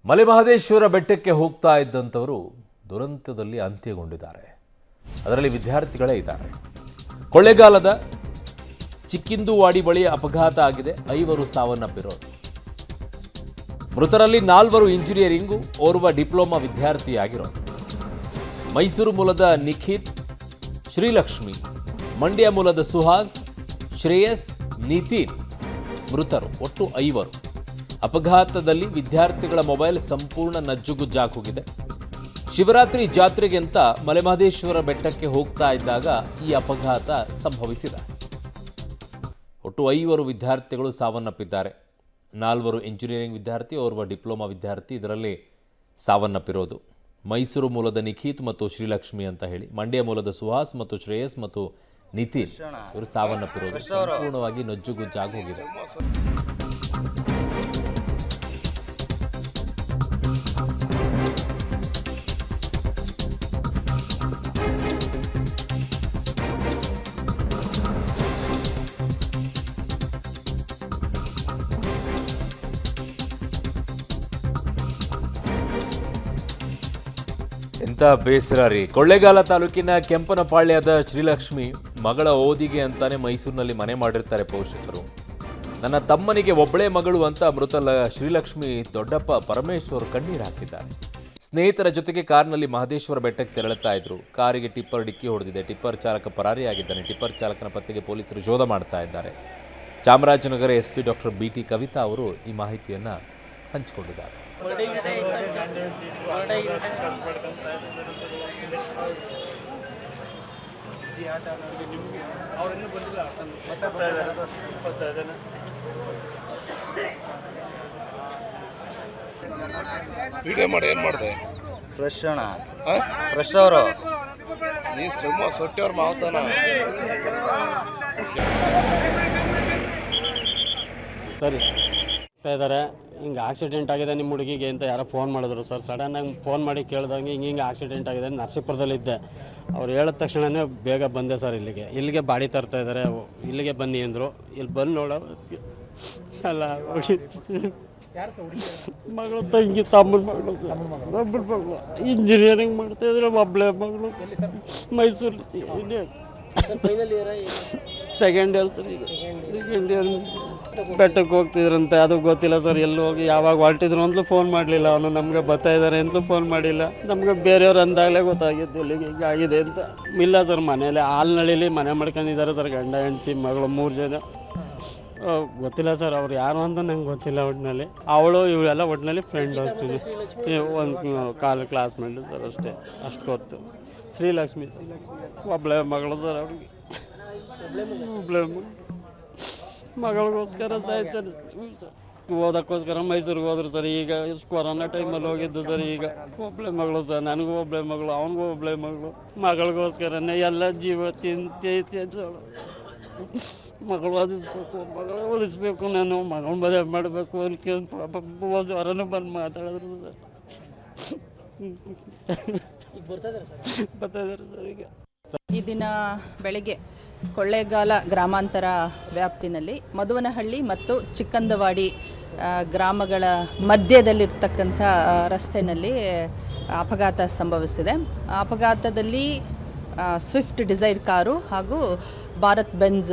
ಮಲೆಮಹದೇಶ್ವರ ಬೆಟ್ಟಕ್ಕೆ ಹೋಗ್ತಾ ಇದ್ದಂಥವರು ದುರಂತದಲ್ಲಿ ಅಂತ್ಯಗೊಂಡಿದ್ದಾರೆ. ಅದರಲ್ಲಿ ವಿದ್ಯಾರ್ಥಿಗಳೇ ಇದ್ದಾರೆ. ಕೊಳ್ಳೇಗಾಲದ ಚಿಕ್ಕಿಂದುವಾಡಿ ಬಳಿ ಅಪಘಾತ ಆಗಿದೆ. 5 ಸಾವನ್ನಪ್ಪಿರೋದು. ಮೃತರಲ್ಲಿ 4 ಇಂಜಿನಿಯರಿಂಗು, ಓರ್ವ ಡಿಪ್ಲೊಮಾ ವಿದ್ಯಾರ್ಥಿಯಾಗಿರೋದು. ಮೈಸೂರು ಮೂಲದ ನಿಖಿತ್, ಶ್ರೀಲಕ್ಷ್ಮಿ, ಮಂಡ್ಯ ಮೂಲದ ಸುಹಾಸ್, ಶ್ರೇಯಸ್, ನಿತಿನ್ ಮೃತರು. ಒಟ್ಟು 5. ಅಪಘಾತದಲ್ಲಿ ವಿದ್ಯಾರ್ಥಿಗಳ ಮೊಬೈಲ್ ಸಂಪೂರ್ಣ ನಜ್ಜುಗುಜ್ಜಾಗೋಗಿದೆ. ಶಿವರಾತ್ರಿ ಜಾತ್ರೆಗೆ ಅಂತ ಮಲೆಮಹದೇಶ್ವರ ಬೆಟ್ಟಕ್ಕೆ ಹೋಗ್ತಾ ಇದ್ದಾಗ ಈ ಅಪಘಾತ ಸಂಭವಿಸಿದೆ. ಒಟ್ಟು 5 ವಿದ್ಯಾರ್ಥಿಗಳು ಸಾವನ್ನಪ್ಪಿದ್ದಾರೆ. 4 ಇಂಜಿನಿಯರಿಂಗ್ ವಿದ್ಯಾರ್ಥಿ, ಓರ್ವ ಡಿಪ್ಲೊಮಾ ವಿದ್ಯಾರ್ಥಿ ಇದರಲ್ಲಿ ಸಾವನ್ನಪ್ಪಿರೋದು. ಮೈಸೂರು ಮೂಲದ ನಿಖಿತ್ ಮತ್ತು ಶ್ರೀಲಕ್ಷ್ಮಿ ಅಂತ ಹೇಳಿ, ಮಂಡ್ಯ ಮೂಲದ ಸುಹಾಸ್ ಮತ್ತು ಶ್ರೇಯಸ್ ಮತ್ತು ನಿತಿನ್ ಇವರು ಸಾವನ್ನಪ್ಪಿರೋದು. ಸಂಪೂರ್ಣವಾಗಿ ನಜ್ಜುಗುಜ್ಜಾಗೋಗಿದೆ. ಎಂಥ ಬೇಸರ ರೀ. ಕೊಳ್ಳೇಗಾಲ ತಾಲೂಕಿನ ಕೆಂಪನಪಾಳ್ಯದ ಶ್ರೀಲಕ್ಷ್ಮಿ ಮಗಳ ಓದಿಗೆ ಅಂತಾನೆ ಮೈಸೂರಿನಲ್ಲಿ ಮನೆ ಮಾಡಿರ್ತಾರೆ ಪೋಷಕರು. ನನ್ನ ತಮ್ಮನಿಗೆ ಒಬ್ಬಳೇ ಮಗಳು ಅಂತ ಮೃತ ಶ್ರೀಲಕ್ಷ್ಮಿ ದೊಡ್ಡಪ್ಪ ಪರಮೇಶ್ವರ್ ಕಣ್ಣೀರು ಹಾಕಿದ್ದಾರೆ. ಸ್ನೇಹಿತರ ಜೊತೆಗೆ ಕಾರ್ನಲ್ಲಿ ಮಹದೇಶ್ವರ ಬೆಟ್ಟಕ್ಕೆ ತೆರಳುತ್ತಾ ಇದ್ರು. ಕಾರಿಗೆ ಟಿಪ್ಪರ್ ಡಿಕ್ಕಿ ಹೊಡೆದಿದೆ. ಟಿಪ್ಪರ್ ಚಾಲಕ ಪರಾರಿಯಾಗಿದ್ದಾನೆ. ಟಿಪ್ಪರ್ ಚಾಲಕನ ಪತ್ತೆಗೆ ಪೊಲೀಸರು ಶೋಧ ಮಾಡ್ತಾ ಇದ್ದಾರೆ. Chamarajanagar SP doctor BT Kavitha ಅವರು ಈ ಮಾಹಿತಿಯನ್ನು ಹಂಚಿಕೊಂಡಿದ್ದಾರೆ. ವಿಡಿಯೋ ಮಾಡಿ ಏನು ಮಾಡಿದೆ? ಫ್ರೆಶ್ ಅಣ್ಣ, ಫ್ರೆಶ್ ಅವರು ನೀ ಸುಮ್ಮ ಸೊಟ್ಟವ್ರ ಮಾವತಾನ. ಸರಿ ಇದ್ದಾರೆ, ಹಿಂಗೆ ಆಕ್ಸಿಡೆಂಟ್ ಆಗಿದೆ ನಿಮ್ಮ ಹುಡುಗಿಗೆ ಅಂತ ಯಾರೋ ಫೋನ್ ಮಾಡಿದ್ರು ಸರ್. ಸಡನ್ನಾಗಿ ಫೋನ್ ಮಾಡಿ ಕೇಳಿದಂಗೆ ಹಿಂಗೆ ಆಕ್ಸಿಡೆಂಟ್ ಆಗಿದೆ. ನರಸೀಪುರದಲ್ಲಿದ್ದೆ. ಅವ್ರು ಹೇಳಿದ ತಕ್ಷಣವೇ ಬೇಗ ಬಂದೆ ಸರ್. ಇಲ್ಲಿಗೆ ಬಾಡಿ ತರ್ತಾ ಇದ್ದಾರೆ, ಇಲ್ಲಿಗೆ ಬನ್ನಿ ಅಂದರು. ಇಲ್ಲಿ ಬಂದು ನೋಡೋ ಎಲ್ಲ ಮಗಳು, ತಂಗಿ, ತಮ್ಮನ ಮಗಳು ಇಂಜಿನಿಯರಿಂಗ್ ಮಾಡ್ತಾಯಿದ್ರು. ಒಬ್ಬಳೆ ಮಗಳು ಮೈಸೂರು ಸೆಕೆಂಡ್ ಇಯರ್ ಸರ್. ಈಗ ಸೆಕೆಂಡ್ ಇಯರ್ ಬೆಟ್ಟಕ್ಕೆ ಹೋಗ್ತಿದ್ರಂತೆ. ಅದು ಗೊತ್ತಿಲ್ಲ ಸರ್ ಎಲ್ಲಿ ಹೋಗಿ ಯಾವಾಗ ಹೊರಟಿದ್ರು ಅಂತಲೂ ಫೋನ್ ಮಾಡಲಿಲ್ಲ. ಅವನು ನಮಗೆ ಬರ್ತಾ ಇದ್ದಾರೆ ಅಂತಲೂ ಫೋನ್ ಮಾಡಿಲ್ಲ. ನಮ್ಗೆ ಬೇರೆಯವ್ರು ಅಂದಾಗಲೇ ಗೊತ್ತಾಗಿದ್ದು ಇಲ್ಲಿಗೆ ಹೀಗಾಗಿದೆ ಅಂತ. ಇಲ್ಲ ಸರ್, ಮನೇಲಿ ಹಾಲ್ನಳ್ಳಿಲಿ ಮನೆ ಮಾಡ್ಕೊಂಡಿದ್ದಾರೆ ಸರ್. ಗಂಡ ಹೆಂಡತಿ ಮಗಳು 3 ಜನ. ಗೊತ್ತಿಲ್ಲ ಸರ್ ಅವ್ರು ಯಾರು ಅಂತ ನಂಗೆ ಗೊತ್ತಿಲ್ಲ. ಒಟ್ಟಿನಲ್ಲಿ ಅವಳು ಇವಳೆಲ್ಲ ಒಟ್ಟಿನಲ್ಲಿ ಫ್ರೆಂಡ್ ಹೋಗ್ತೀನಿ. ಒಂದು ಕ್ಲಾಸ್ಮೇಟ್ ಸರ್ ಅಷ್ಟೇ, ಅಷ್ಟು ಗೊತ್ತು. ಶ್ರೀಲಕ್ಷ್ಮಿ ಒಬ್ಬಳೆ ಮಗಳು ಸರ್. ಅವ್ರಿಗೆ ಒಬ್ಬಳೆ ಮಗಳಿಗೋಸ್ಕರ ಸಾಯ್ತಾರೆ ಸರ್. ಓದೋಕ್ಕೋಸ್ಕರ ಮೈಸೂರಿಗೆ ಹೋದ್ರು ಸರ್. ಈಗ ಕೊರೋನಾ ಟೈಮಲ್ಲಿ ಹೋಗಿದ್ದು ಸರ್. ಈಗ ಒಬ್ಬಳೆ ಮಗಳು ಸರ್, ನನಗೂ ಒಬ್ಬಳೆ ಮಗಳು, ಅವನಿಗೂ ಒಬ್ಬಳೆ ಮಗಳು. ಮಗಳಿಗೋಸ್ಕರನೇ ಎಲ್ಲ ಜೀವ ತಿಂತೈತೆ. ಮಗಳು ಓದಿಸ್ಬೇಕು ನಾನು, ಮಗಳ ಮದುವೆ ಮಾಡಬೇಕು ಅನ್ಕೊಂಡು ಹೊರನೂ ಬಂದು ಮಾತಾಡಿದ್ರು ಸರ್. ಬರ್ತಾ ಇದ್ದಾರೆ ಸರ್. ಈಗ ಈ ದಿನ ಬೆಳಗ್ಗೆ ಕೊಳ್ಳೇಗಾಲ ಗ್ರಾಮಾಂತರ ವ್ಯಾಪ್ತಿನಲ್ಲಿ ಮಧುವನಹಳ್ಳಿ ಮತ್ತು ಚಿಕ್ಕಂದವಾಡಿ ಗ್ರಾಮಗಳ ಮಧ್ಯದಲ್ಲಿರ್ತಕ್ಕಂಥ ರಸ್ತೆಯಲ್ಲಿ ಅಪಘಾತ ಸಂಭವಿಸಿದೆ. ಅಪಘಾತದಲ್ಲಿ ಸ್ವಿಫ್ಟ್ ಡಿಸೈರ್ ಕಾರು ಹಾಗೂ ಭಾರತ್ ಬೆಂಜ್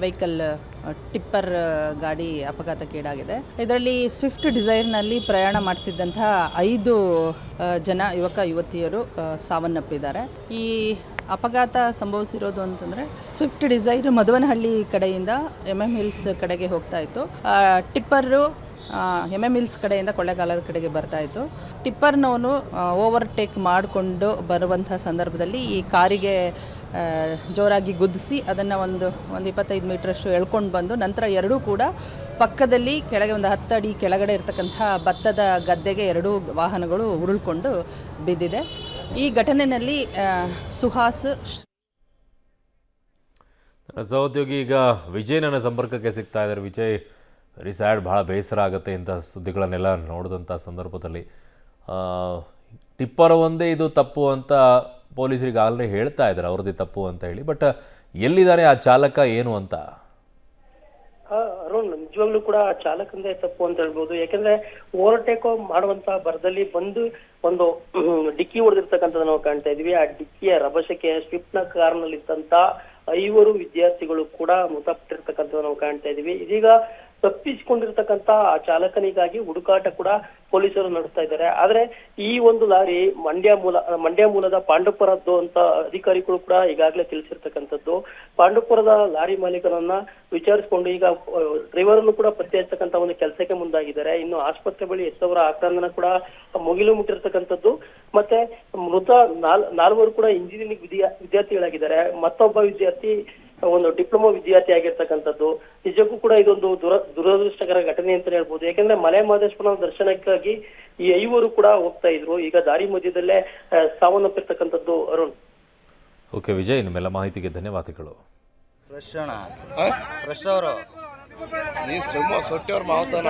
ವೆಹಿಕಲ್ ಟಿಪ್ಪರ್ ಗಾಡಿ ಅಪಘಾತಕ್ಕೀಡಾಗಿದೆ. ಇದರಲ್ಲಿ ಸ್ವಿಫ್ಟ್ ಡಿಸೈರ್ನಲ್ಲಿ ಪ್ರಯಾಣ ಮಾಡ್ತಿದ್ದಂತಹ 5 ಜನ ಯುವಕ ಯುವತಿಯರು ಸಾವನ್ನಪ್ಪಿದ್ದಾರೆ. ಈ ಅಪಘಾತ ಸಂಭವಿಸಿರೋದು ಅಂತಂದರೆ, ಸ್ವಿಫ್ಟ್ ಡಿಸೈರ್ ಮಧುವನಹಳ್ಳಿ ಕಡೆಯಿಂದ MM ಹಿಲ್ಸ್ ಕಡೆಗೆ ಹೋಗ್ತಾ ಇತ್ತು. ಟಿಪ್ಪರು MM ಹಿಲ್ಸ್ ಕಡೆಯಿಂದ ಕೊಳ್ಳೇಗಾಲದ ಕಡೆಗೆ ಬರ್ತಾ ಇತ್ತು. ಟಿಪ್ಪರ್ನವನು ಓವರ್ಟೇಕ್ ಮಾಡಿಕೊಂಡು ಬರುವಂಥ ಸಂದರ್ಭದಲ್ಲಿ ಈ ಕಾರಿಗೆ ಜೋರಾಗಿ ಗುದ್ದಿಸಿ ಅದನ್ನು ಒಂದು 25 ಮೀಟ್ರಷ್ಟು ಎಳ್ಕೊಂಡು ಬಂದು, ನಂತರ ಎರಡೂ ಕೂಡ ಪಕ್ಕದಲ್ಲಿ ಕೆಳಗೆ ಒಂದು 10 ಅಡಿ ಕೆಳಗಡೆ ಇರತಕ್ಕಂಥ ಭತ್ತದ ಗದ್ದೆಗೆ 2 ವಾಹನಗಳು ಉರುಳ್ಕೊಂಡು ಬಿದ್ದಿದೆ. ಈ ಘಟನೆಯಲ್ಲಿ ಸುಹಾಸ್ ಸಹೋದ್ಯೋಗಿ ಈಗ ವಿಜಯ್ ನನ್ನ ಸಂಪರ್ಕಕ್ಕೆ ಸಿಗ್ತಾ ಇದ್ದಾರೆ. ವಿಜಯ್, ವೆರಿ ಸ್ಯಾಡ್, ಭಾಳ ಬೇಸರ ಆಗುತ್ತೆ ಇಂಥ ಸುದ್ದಿಗಳನ್ನೆಲ್ಲ ನೋಡಿದಂಥ ಸಂದರ್ಭದಲ್ಲಿ. ಟಿಪ್ಪರ್ ಒಂದೇ ಇದು ತಪ್ಪು ಅಂತ ಪೊಲೀಸರಿಗೆ ಆಲ್ರೆಡಿ ಹೇಳ್ತಾ ಇದ್ದಾರೆ, ಅವ್ರದ್ದೇ ತಪ್ಪು ಅಂತ ಹೇಳಿ. ಬಟ್ ಎಲ್ಲಿದ್ದಾರೆ ಆ ಚಾಲಕ ಏನು ಅಂತ? ಅರುಣ್, ನಿಜವಾಗ್ಲೂ ಕೂಡ ಚಾಲಕಂದೇ ತಪ್ಪು ಅಂತ ಹೇಳ್ಬೋದು. ಯಾಕಂದ್ರೆ ಓವರ್ಟೇಕ್ ಮಾಡುವಂತ ಭರದಲ್ಲಿ ಬಂದು ಒಂದು ಡಿಕ್ಕಿ ಹೊಡೆದಿರ್ತಕ್ಕಂಥದ್ದು ನಾವು ಕಾಣ್ತಾ ಇದೀವಿ. ಆ ಡಿಕ್ಕಿಯ ರಭಸಕ್ಕೆ ಸ್ವಿಫ್ಟ್ ನ ಕಾರಿನಲ್ಲಿದ್ದಂತ 5 ವಿದ್ಯಾರ್ಥಿಗಳು ಕೂಡ ಮೃತಪಟ್ಟಿರ್ತಕ್ಕಂಥದ್ದು ನಾವು ಕಾಣ್ತಾ ಇದೀವಿ. ಇದೀಗ ತಪ್ಪಿಸಿಕೊಂಡಿರ್ತಕ್ಕಂತ ಆ ಚಾಲಕನಿಗಾಗಿ ಹುಡುಕಾಟ ಕೂಡ ಪೊಲೀಸರು ನಡೆಸ್ತಾ ಇದ್ದಾರೆ. ಆದ್ರೆ ಈ ಒಂದು ಲಾರಿ ಮಂಡ್ಯ ಮೂಲದ ಪಾಂಡುಪುರದ್ದು ಅಂತ ಅಧಿಕಾರಿಗಳು ಕೂಡ ಈಗಾಗಲೇ ತಿಳಿಸಿರ್ತಕ್ಕಂಥದ್ದು. ಪಾಂಡುಪುರದ ಲಾರಿ ಮಾಲೀಕರನ್ನ ವಿಚಾರಿಸಿಕೊಂಡು ಈಗ ಡ್ರೈವರ್ ಅನ್ನು ಕೂಡ ಪತ್ತೆ ಹಚ್ಚತಕ್ಕಂತ ಒಂದು ಕೆಲಸಕ್ಕೆ ಮುಂದಾಗಿದ್ದಾರೆ. ಇನ್ನು ಆಸ್ಪತ್ರೆ ಬಳಿ ಎಷ್ಟವರ ಆಕ್ರಂದನ ಕೂಡ ಮುಗಿಲು ಮುಟ್ಟಿರ್ತಕ್ಕಂಥದ್ದು. ಮತ್ತೆ ಮೃತ 4 ಕೂಡ ಇಂಜಿನಿಯರಿಂಗ್ ವಿದ್ಯಾರ್ಥಿಗಳಾಗಿದ್ದಾರೆ. ಮತ್ತೊಬ್ಬ ವಿದ್ಯಾರ್ಥಿ ಒಂದು ಡಿಪ್ಲೊಮಾ ವಿದ್ಯಾರ್ಥಿ ಆಗಿರ್ತಕ್ಕಂಥದ್ದು. ನಿಜಕ್ಕೂ ಕೂಡ ಇದೊಂದು ದುರದೃಷ್ಟಕರ ಘಟನೆ ಅಂತ ಹೇಳ್ಬೋದು. ಯಾಕಂದ್ರೆ ಮಲೆ ಮಹದೇಶ್ವರನ ದರ್ಶನಕ್ಕಾಗಿ ಈ 5 ಕೂಡ ಹೋಗ್ತಾ ಇದ್ರು. ಈಗ ದಾರಿ ಮಧ್ಯದಲ್ಲೇ ಸಾವನ್ನಪ್ಪಿರ್ತಕ್ಕಂಥದ್ದು. ಅರುಣ್. ಓಕೆ ವಿಜಯ್, ನಿಮ್ಮೆಲ್ಲ ಮಾಹಿತಿಗೆ ಧನ್ಯವಾದಗಳು. ಫ್ರೆಶ್ ಅಣ್ಣ, ಫ್ರೆಶ್ ಅವರು ನೀ ಸುಮ್ಮ ಸೊಟ್ಟೆಯವ್ರ ಮಾವತನ